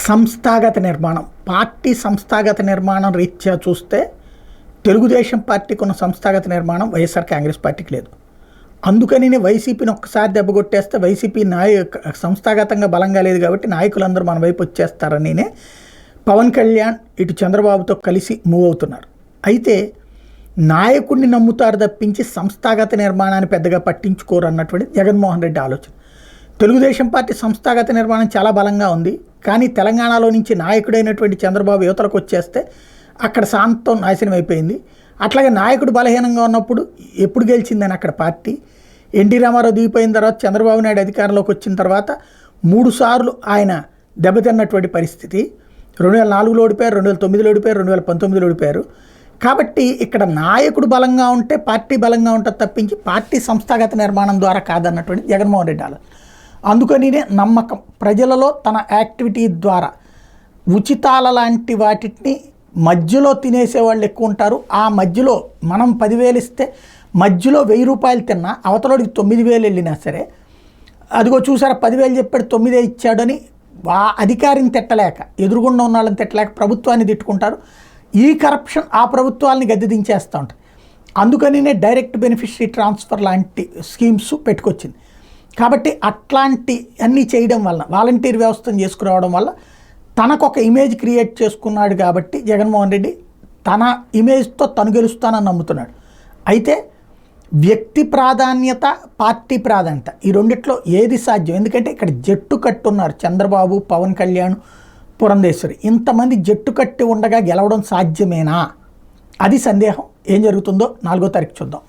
సంస్థాగత నిర్మాణం, పార్టీ సంస్థాగత నిర్మాణం రీత్యా చూస్తే తెలుగుదేశం పార్టీకి ఉన్న సంస్థాగత నిర్మాణం వైఎస్ఆర్ కాంగ్రెస్ పార్టీకి లేదు. అందుకని వైసీపీని ఒక్కసారి దెబ్బ కొట్టేస్తే వైసీపీ సంస్థాగతంగా బలంగా లేదు కాబట్టి నాయకులందరూ మన వైపు వచ్చేస్తారని పవన్ కళ్యాణ్ ఇటు చంద్రబాబుతో కలిసి మూవ్ అవుతున్నారు. అయితే నాయకుడిని నమ్ముతారు తప్పించి సంస్థాగత నిర్మాణాన్ని పెద్దగా పట్టించుకోరు అన్నటువంటి జగన్మోహన్ రెడ్డి ఆలోచన. తెలుగుదేశం పార్టీ సంస్థాగత నిర్మాణం చాలా బలంగా ఉంది, కానీ తెలంగాణలో నుంచి నాయకుడైనటువంటి చంద్రబాబు యువతలకు వచ్చేస్తే అక్కడ శాంతం నాశనం అయిపోయింది. అట్లాగే నాయకుడు బలహీనంగా ఉన్నప్పుడు ఎప్పుడు గెలిచిందని అక్కడ పార్టీ. ఎన్టీ రామారావు దిగిపోయిన తర్వాత చంద్రబాబు నాయుడు అధికారంలోకి వచ్చిన తర్వాత 3 సార్లు ఆయన దెబ్బతిన్నటువంటి పరిస్థితి. 2004లో ఓడిపోయారు, 2009లో ఓడిపోయారు, 2019లో ఓడిపోయారు. కాబట్టి ఇక్కడ నాయకుడు బలంగా ఉంటే పార్టీ బలంగా ఉంటుంది తప్పించి పార్టీ సంస్థాగత నిర్మాణం ద్వారా కాదన్నటువంటి జగన్మోహన్ రెడ్డి ఆలోచన. అందుకని నమ్మకం ప్రజలలో తన యాక్టివిటీ ద్వారా ఉచితాల లాంటి వాటిని మధ్యలో తినేసేవాళ్ళు ఎక్కువ ఉంటారు. ఆ మధ్యలో మనం 10,000 ఇస్తే మధ్యలో 1,000 రూపాయలు తిన్నా అవతలోడికి 9,000 వెళ్ళినా సరే అదిగో చూసారా 10,000 చెప్పాడు 9 ఇచ్చాడని ఆ అధికారిని తిట్టలేక, ఎదురుగుండా ఉన్న వాళ్ళని తిట్టలేక ప్రభుత్వాన్ని తిట్టుకుంటారు. ఈ కరప్షన్ ఆ ప్రభుత్వాలని గద్దె దించేస్తూ ఉంటుంది. అందుకనినే డైరెక్ట్ బెనిఫిషరీ ట్రాన్స్ఫర్ లాంటి స్కీమ్స్ పెట్టుకొచ్చింది. కాబట్టి అట్లాంటి అన్నీ చేయడం వల్ల వాలంటీర్ వ్యవస్థను చేసుకురావడం వల్ల తనకొక ఇమేజ్ క్రియేట్ చేసుకున్నాడు. కాబట్టి జగన్మోహన్ రెడ్డి తన ఇమేజ్తో తను గెలుస్తానని నమ్ముతున్నాడు. అయితే వ్యక్తి ప్రాధాన్యత, పార్టీ ప్రాధాన్యత ఈ రెండిట్లో ఏది సాధ్యం? ఎందుకంటే ఇక్కడ జట్టు కట్టున్నారు చంద్రబాబు, పవన్ కళ్యాణ్, పురంధేశ్వరి. ఇంతమంది జట్టు కట్టి ఉండగా గెలవడం సాధ్యమేనా? అది సందేహం. ఏం జరుగుతుందో 4వ తారీఖు చూద్దాం.